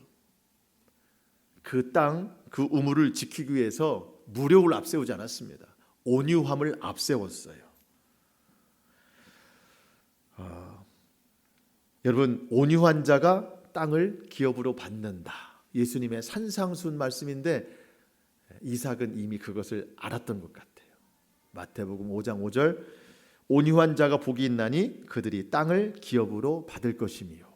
A: 그 땅, 그 우물을 지키기 위해서 무력을 앞세우지 않았습니다. 온유함을 앞세웠어요. 여러분, 온유한 자가 땅을 기업으로 받는다. 예수님의 산상수훈 말씀인데 이삭은 이미 그것을 알았던 것 같아요. 마태복음 5장 5절, 온유한 자가 복이 있나니 그들이 땅을 기업으로 받을 것이며.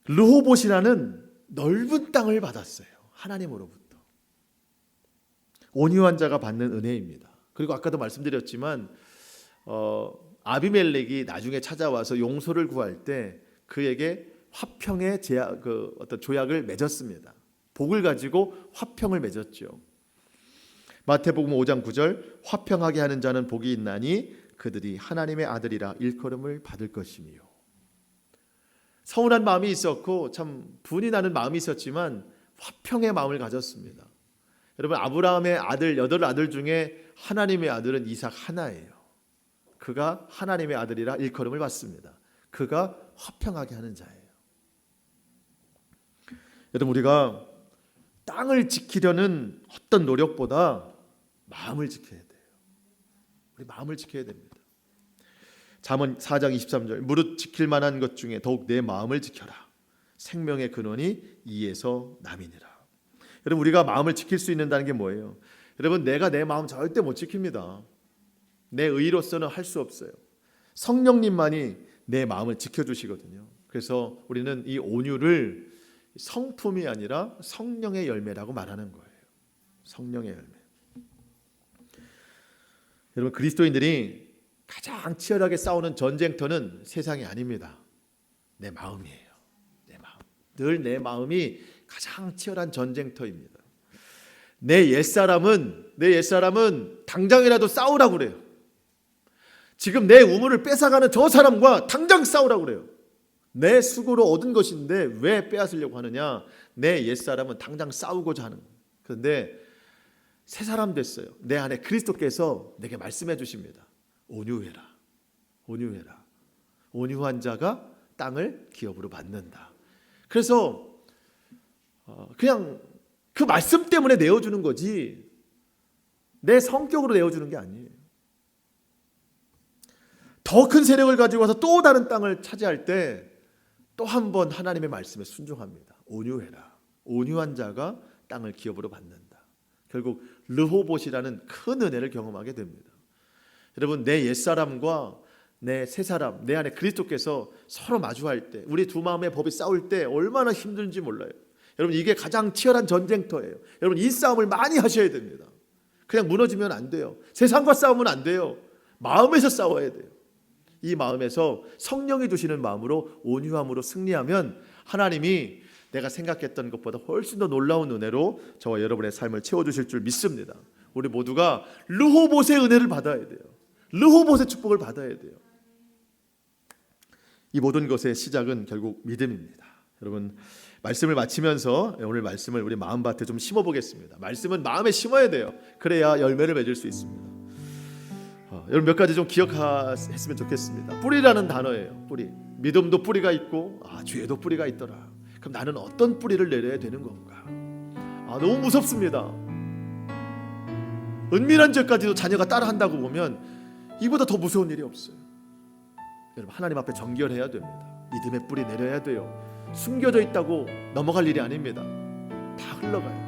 A: 르호봇이라는 넓은 땅을 받았어요. 하나님으로부터. 온유한 자가 받는 은혜입니다. 그리고 아까도 말씀드렸지만 아비멜렉이 나중에 찾아와서 용서를 구할 때 그에게 화평의 어떤 조약을 맺었습니다. 복을 가지고 화평을 맺었죠. 마태복음 5장 9절, 화평하게 하는 자는 복이 있나니 그들이 하나님의 아들이라 일컬음을 받을 것이며. 서운한 마음이 있었고 참 분이 나는 마음이 있었지만 화평의 마음을 가졌습니다. 여러분, 아브라함의 아들 8아들 중에 하나님의 아들은 이삭 하나예요. 그가 하나님의 아들이라 일컬음을 받습니다. 그가 화평하게 하는 자예요. 여러분, 우리가 땅을 지키려는 어떤 노력보다 마음을 지켜야 돼요. 우리 마음을 지켜야 됩니다. 잠언 4장 23절, 무릇 지킬 만한 것 중에 더욱 내 마음을 지켜라. 생명의 근원이 이에서 남이니라. 여러분, 우리가 마음을 지킬 수 있는다는 게 뭐예요? 여러분, 내가 내 마음 절대 못 지킵니다. 내 의로서는 할 수 없어요. 성령님만이 내 마음을 지켜주시거든요. 그래서 우리는 이 온유를 성품이 아니라 성령의 열매라고 말하는 거예요. 성령의 열매. 여러분, 그리스도인들이 가장 치열하게 싸우는 전쟁터는 세상이 아닙니다. 내 마음이에요. 내 마음. 늘 내 마음이 가장 치열한 전쟁터입니다. 내 옛사람은 당장이라도 싸우라고 그래요. 지금 내 우물을 뺏어가는 저 사람과 당장 싸우라고 그래요. 내 수고로 얻은 것인데 왜 빼앗으려고 하느냐? 내 옛사람은 당장 싸우고자 하는 거예요. 그런데 새 사람 됐어요. 내 안에 그리스도께서 내게 말씀해 주십니다. 온유해라. 온유해라. 온유한 자가 땅을 기업으로 받는다. 그래서 그냥 그 말씀 때문에 내어주는 거지 내 성격으로 내어주는 게 아니에요. 더 큰 세력을 가지고 와서 또 다른 땅을 차지할 때 또 한 번 하나님의 말씀에 순종합니다. 온유해라. 온유한 자가 땅을 기업으로 받는다. 결국 르호봇이라는 큰 은혜를 경험하게 됩니다. 여러분, 내 옛사람과 내 새사람, 내 안에 그리스도께서 서로 마주할 때, 우리 두 마음의 법이 싸울 때 얼마나 힘든지 몰라요. 여러분, 이게 가장 치열한 전쟁터예요. 여러분, 이 싸움을 많이 하셔야 됩니다. 그냥 무너지면 안 돼요. 세상과 싸우면 안 돼요. 마음에서 싸워야 돼요. 이 마음에서 성령이 주시는 마음으로 온유함으로 승리하면 하나님이 내가 생각했던 것보다 훨씬 더 놀라운 은혜로 저와 여러분의 삶을 채워주실 줄 믿습니다. 우리 모두가 르호봇의 은혜를 받아야 돼요. 르호봇의 축복을 받아야 돼요. 이 모든 것의 시작은 결국 믿음입니다. 여러분, 말씀을 마치면서 오늘 말씀을 우리 마음밭에 좀 심어보겠습니다. 말씀은 마음에 심어야 돼요. 그래야 열매를 맺을 수 있습니다. 여러분, 몇 가지 좀 기억했으면 좋겠습니다. 뿌리라는 단어예요. 뿌리. 믿음도 뿌리가 있고 죄도 뿌리가 있더라. 그럼 나는 어떤 뿌리를 내려야 되는 건가? 너무 무섭습니다. 은밀한 죄까지도 자녀가 따라한다고 보면 이보다 더 무서운 일이 없어요. 여러분, 하나님 앞에 정결해야 됩니다. 믿음의 뿌리 내려야 돼요. 숨겨져 있다고 넘어갈 일이 아닙니다. 다 흘러가요.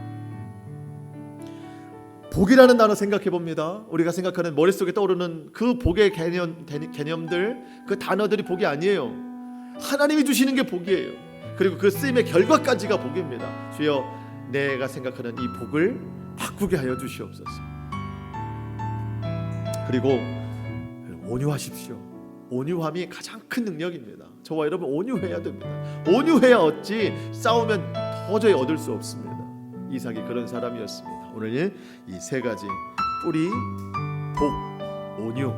A: 복이라는 단어 생각해 봅니다. 우리가 생각하는 머릿속에 떠오르는 그 복의 개념들, 그 단어들이 복이 아니에요. 하나님이 주시는 게 복이에요. 그리고 그 쓰임의 결과까지가 복입니다. 주여, 내가 생각하는 이 복을 바꾸게 하여 주시옵소서. 그리고 온유하십시오. 온유함이 가장 큰 능력입니다. 저와 여러분, 온유해야 됩니다. 온유해야 얻지 싸우면 도저히 얻을 수 없습니다. 이삭이 그런 사람이었습니다. 오늘 이 세 가지 뿌리, 복, 온유,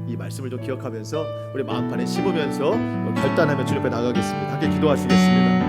A: 이 말씀을 좀 기억하면서 우리 마음판에 심으면서 결단하며 주님 앞에 나가겠습니다. 함께 기도하시겠습니다.